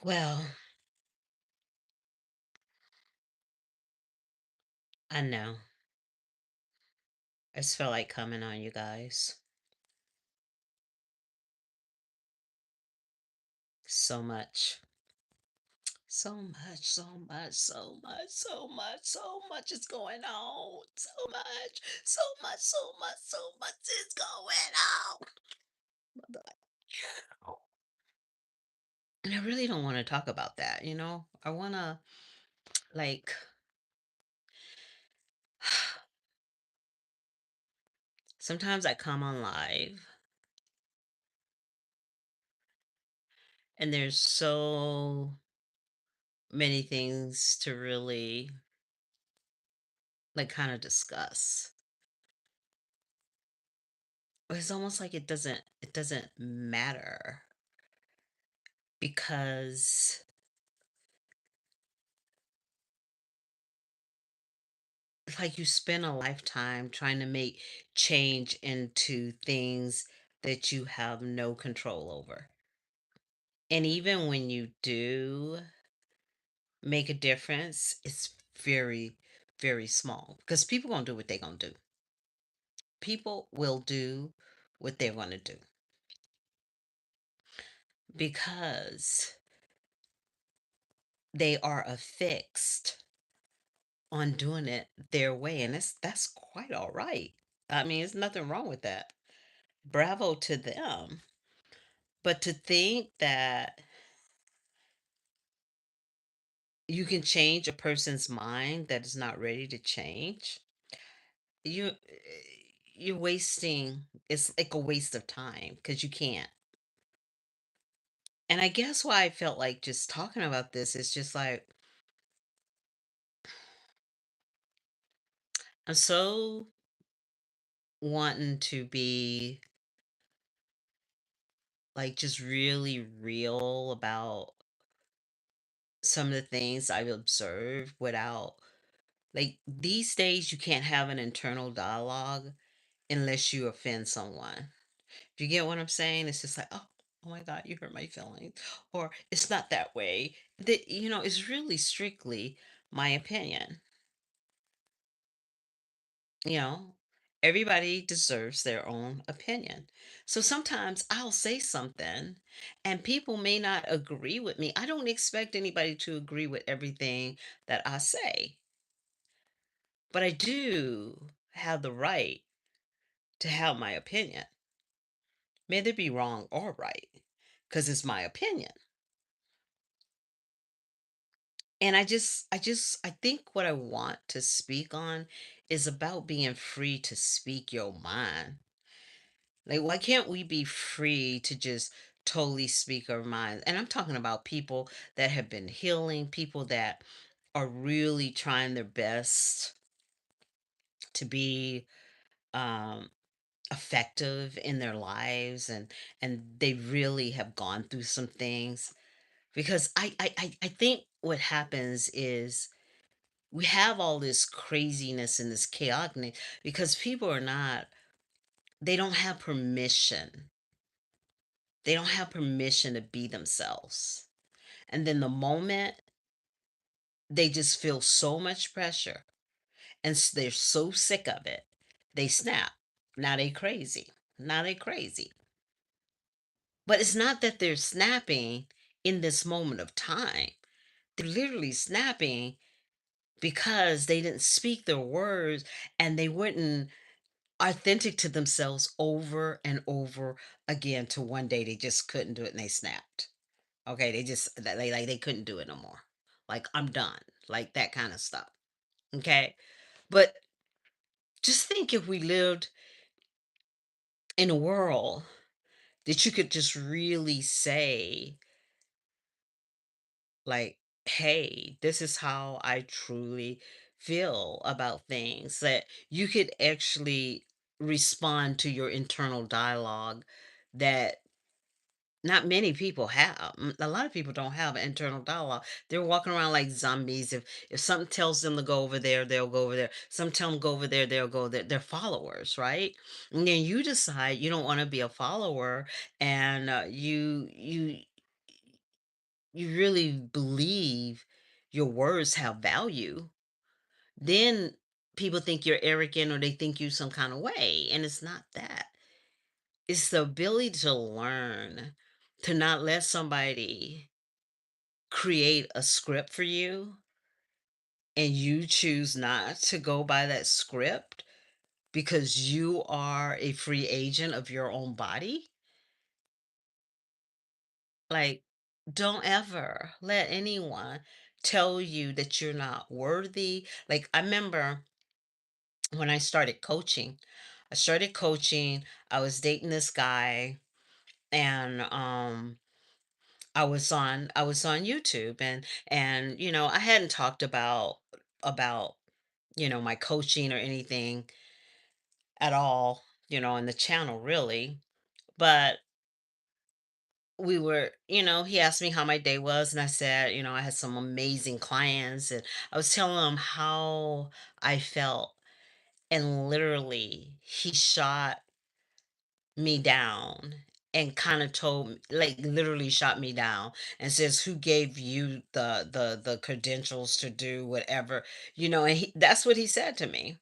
Well, I know. I just felt like coming on you guys so much. So much, so much, so much, so much, so much is going on. So much, so much, so much, so much is going on. And I really don't want to talk about that, you know? I want to, like, sometimes I come on live and there's so many things to really, like, kind of discuss. But it's almost like it doesn't matter because like you spend a lifetime trying to make change into things that you have no control over. And even when you do make a difference, it's very, very small because people gonna do what they gonna do. People will do what they're gonna do because they are affixed on doing it their way, and that's quite all right. I mean, there's nothing wrong with that. Bravo to them. But to think that you can change a person's mind that is not ready to change, you're wasting, it's like a waste of time because you can't. And I guess why I felt like just talking about this is just like I'm so wanting to be like just really real about some of the things I've observed without, like, these days you can't have an internal dialogue unless you offend someone. Do you get what I'm saying? It's just like, oh my God, you hurt my feelings. Or it's not that way. That, it's really strictly my opinion. You know, everybody deserves their own opinion. So sometimes I'll say something and people may not agree with me. I don't expect anybody to agree with everything that I say, but I do have the right to have my opinion. May they be wrong or right, because it's my opinion. And I think what I want to speak on is about being free to speak your mind. Like, why can't we be free to just totally speak our minds? And I'm talking about people that have been healing, people that are really trying their best to be um effective in their lives, and they really have gone through some things. Because I think what happens is we have all this craziness and this chaotic because people are not, they don't have permission. They don't have permission to be themselves. And then the moment they just feel so much pressure and they're so sick of it, they snap. Now they crazy. Now they crazy. But it's not that they're snapping in this moment of time. They're literally snapping because they didn't speak their words and they weren't authentic to themselves over and over again, to one day they just couldn't do it and they snapped. Okay, they just they like they couldn't do it no more. Like I'm done. Like that kind of stuff. Okay? But just think if we lived in a world that you could just really say, like, hey, this is how I truly feel about things, that you could actually respond to your internal dialogue that not many people have. A lot of people don't have an internal dialogue. They're walking around like zombies. If something tells them to go over there, they'll go over there. Some tell them go over there, they'll go there. They're followers, right? And then you decide you don't want to be a follower, and you really believe your words have value. Then people think you're arrogant or they think you some kind of way, and it's not that. It's the ability to learn to not let somebody create a script for you and you choose not to go by that script because you are a free agent of your own body. Like, don't ever let anyone tell you that you're not worthy. Like, I remember when I started coaching, I was dating this guy, and I was on YouTube, and I hadn't talked about my coaching or anything at all, in the channel really. But he asked me how my day was, and I said, I had some amazing clients, and I was telling him how I felt, and literally he shot me down and kind of told me, like literally shot me down and says, who gave you the credentials to do whatever, and that's what he said to me.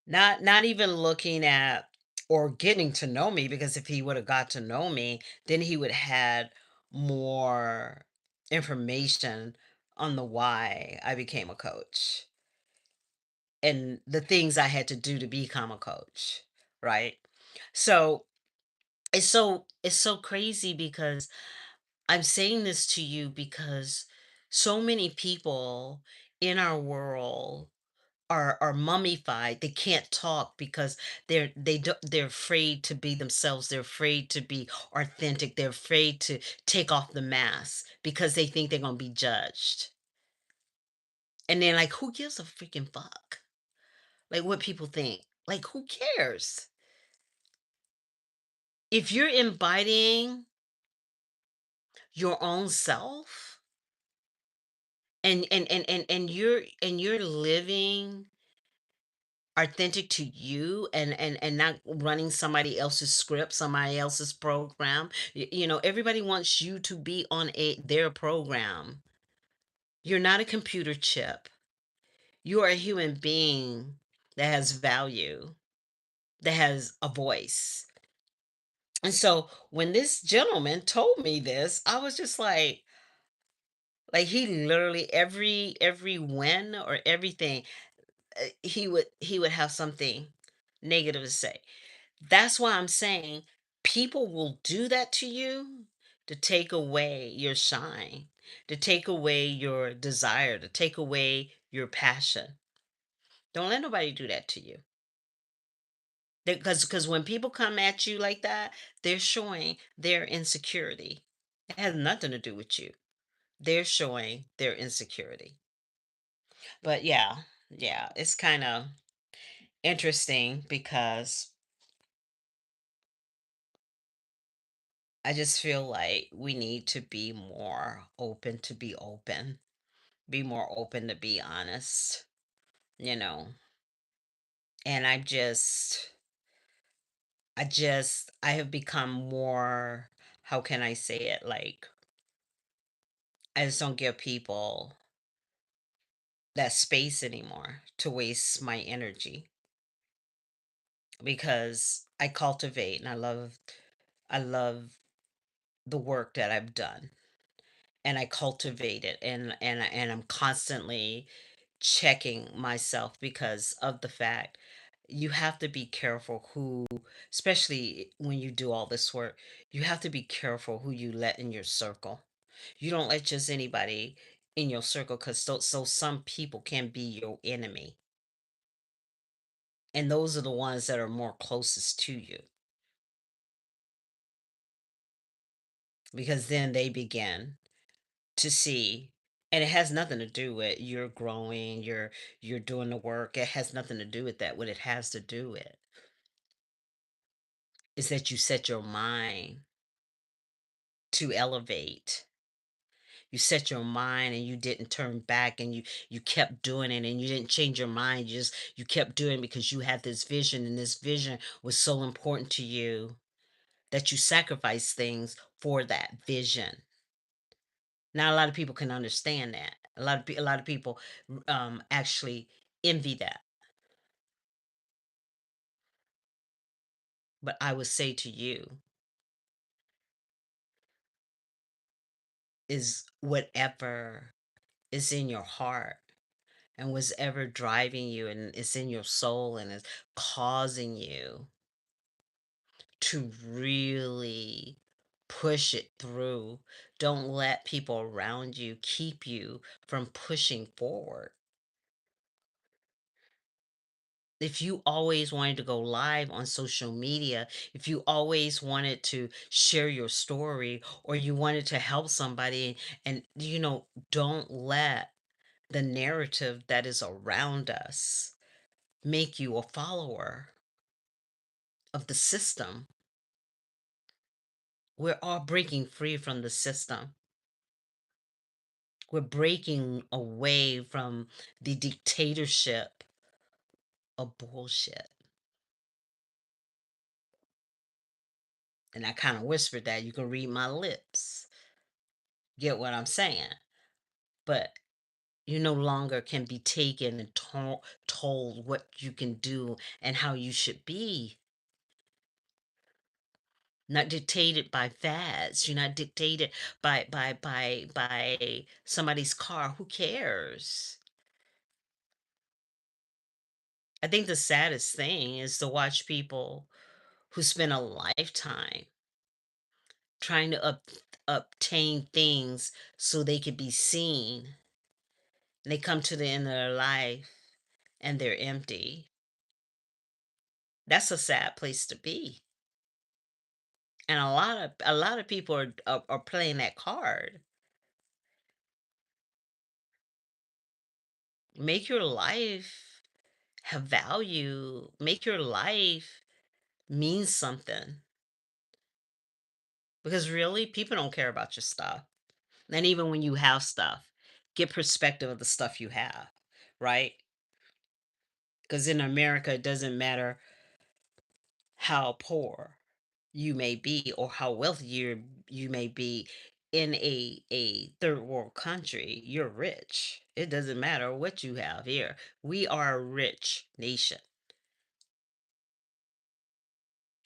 Not even looking at or getting to know me, because if he would have got to know me, then he would had more information on the why I became a coach and the things I had to do to become a coach, right? So it's so crazy because I'm saying this to you because so many people in our world are mummified. They can't talk because they're afraid to be themselves. They're afraid to be authentic. They're afraid to take off the mask because they think they're gonna be judged. And then like, who gives a freaking fuck? Like what people think. Like who cares? If you're embodying your own self, and you're living authentic to you, and not running somebody else's script, somebody else's program. Everybody wants you to be on their program. You're not a computer chip. You are a human being that has value, that has a voice. And so when this gentleman told me this, I was just like he literally every win or everything, he would have something negative to say. That's why I'm saying people will do that to you to take away your shine, to take away your desire, to take away your passion. Don't let nobody do that to you. Because when people come at you like that, they're showing their insecurity. It has nothing to do with you. They're showing their insecurity. But yeah, yeah, it's kind of interesting because I just feel like we need to be more open to be more open to be honest, you know. And I have become more, how can I say it? Like, I just don't give people that space anymore to waste my energy because I cultivate and I love the work that I've done, and I cultivate it, and I'm constantly checking myself because of the fact you have to be careful who, especially when you do all this work, you have to be careful who you let in your circle. You don't let just anybody in your circle, because so some people can be your enemy. And those are the ones that are more closest to you, because then they begin to see, and it has nothing to do with you're growing, you're doing the work. It has nothing to do with that. What it has to do with is that you set your mind to elevate. You set your mind and you didn't turn back, and you kept doing it, and you didn't change your mind. You kept doing it because you had this vision, and this vision was so important to you that you sacrificed things for that vision. Not a lot of people can understand that. A lot of people actually envy that. But I would say to you is whatever is in your heart and was ever driving you, and it's in your soul and is causing you to really push it through. Don't let people around you keep you from pushing forward. If you always wanted to go live on social media, if you always wanted to share your story, or you wanted to help somebody, and don't let the narrative that is around us make you a follower of the system. We're all breaking free from the system. We're breaking away from the dictatorship of bullshit. And I kind of whispered that. You can read my lips. Get what I'm saying? But you no longer can be taken and told what you can do and how you should be. Not dictated by fads. You're not dictated by somebody's car. Who cares? I think the saddest thing is to watch people who spend a lifetime trying to obtain things so they could be seen. And they come to the end of their life and they're empty. That's a sad place to be. And a lot of people are playing that card. Make your life have value. Make your life mean something. Because really, people don't care about your stuff. And even when you have stuff, get perspective of the stuff you have, right? Because in America, it doesn't matter how poor you may be or how wealthy you may be. In a third world country, you're rich. It doesn't matter what you have here. We are a rich nation.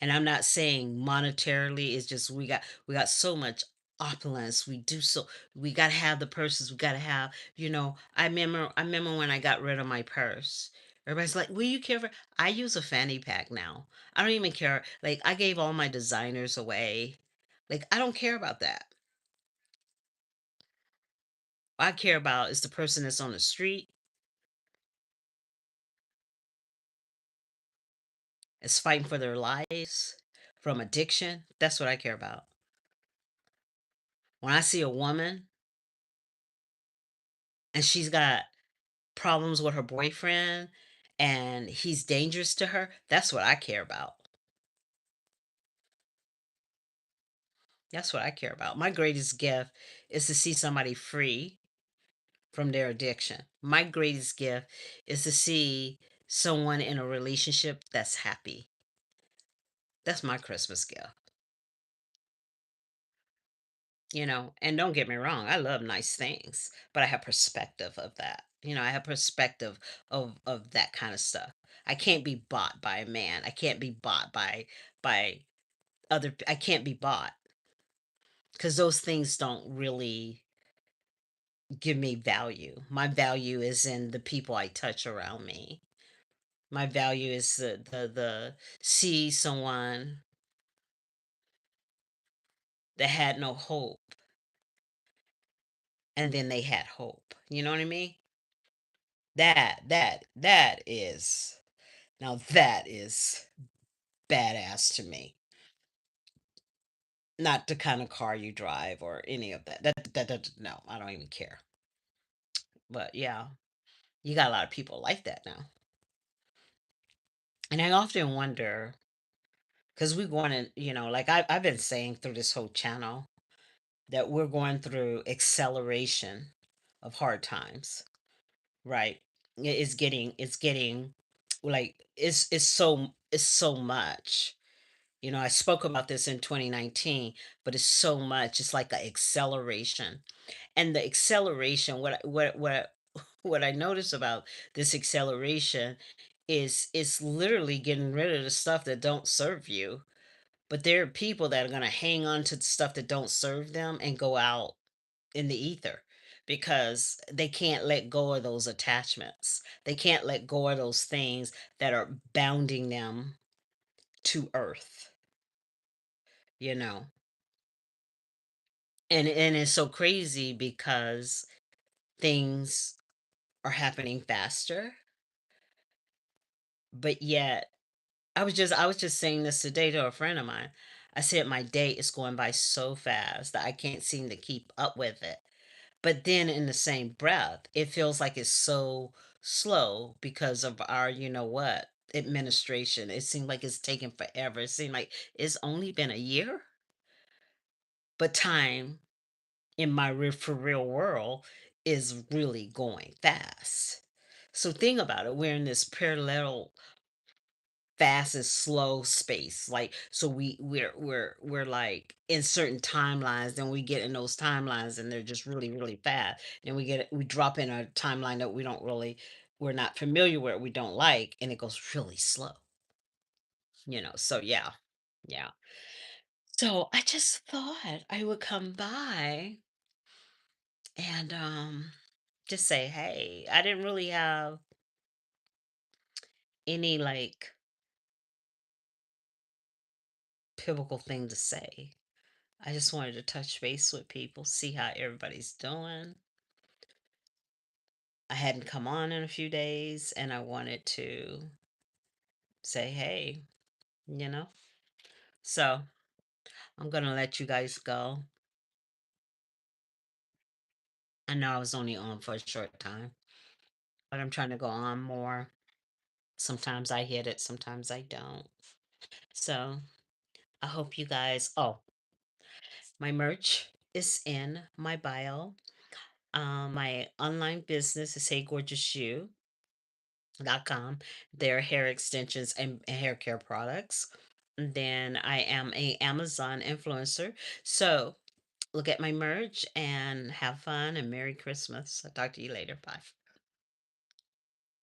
And I'm not saying monetarily, it's just we got so much opulence. We gotta have the purses, we gotta have, I remember when I got rid of my purse. Everybody's like, will you care for, I use a fanny pack now. I don't even care. Like, I gave all my designers away. Like, I don't care about that. What I care about is the person that's on the street, is fighting for their lives from addiction. That's what I care about. When I see a woman and she's got problems with her boyfriend and he's dangerous to her, that's what I care about. That's what I care about. My greatest gift is to see somebody free from their addiction. My greatest gift is to see someone in a relationship that's happy. That's my Christmas gift. And don't get me wrong, I love nice things, but I have perspective of that. I have perspective of that kind of stuff. I can't be bought by a man. I can't be bought by I can't be bought, because those things don't really give me value. My value is in the people I touch around me. My value is the see someone that had no hope and then they had hope. You know what I mean? That is, now that is badass to me. Not the kind of car you drive or any of that. No, I don't even care. But yeah, you got a lot of people like that now. And I often wonder, because we're going to, like I've been saying through this whole channel, that we're going through acceleration of hard times, right? It's getting like it's so much. I spoke about this in 2019, but it's so much. It's like an acceleration. And the acceleration, what I notice about this acceleration is it's literally getting rid of the stuff that don't serve you. But there are people that are going to hang on to the stuff that don't serve them and go out in the ether because they can't let go of those attachments. They can't let go of those things that are bounding them to earth, you know. And it's so crazy because things are happening faster, but yet I was just saying this today to a friend of mine. I said my day is going by so fast that I can't seem to keep up with it. But then in the same breath, it feels like it's so slow because of our, administration. It seemed like it's taken forever. It seemed like it's only been a year, but time in my for real world is really going fast. So think about it. We're in this parallel fast and slow space. Like, so we're like in certain timelines, then we get in those timelines and they're just really, really fast. Then we drop in a timeline that we're not familiar with, we don't like, and it goes really slow. So yeah. Yeah. So I just thought I would come by and just say, hey, I didn't really have any like pivotal thing to say. I just wanted to touch base with people, see how everybody's doing. I hadn't come on in a few days and I wanted to say, hey, you know? So I'm going to let you guys go. I know I was only on for a short time, but I'm trying to go on more. Sometimes I hit it, sometimes I don't. So I hope you guys, oh, my merch is in my bio. My online business is HeyGorgeousYou.com. They're hair extensions and hair care products. And then I am a Amazon influencer. So look at my merch and have fun and Merry Christmas. I'll talk to you later. Bye.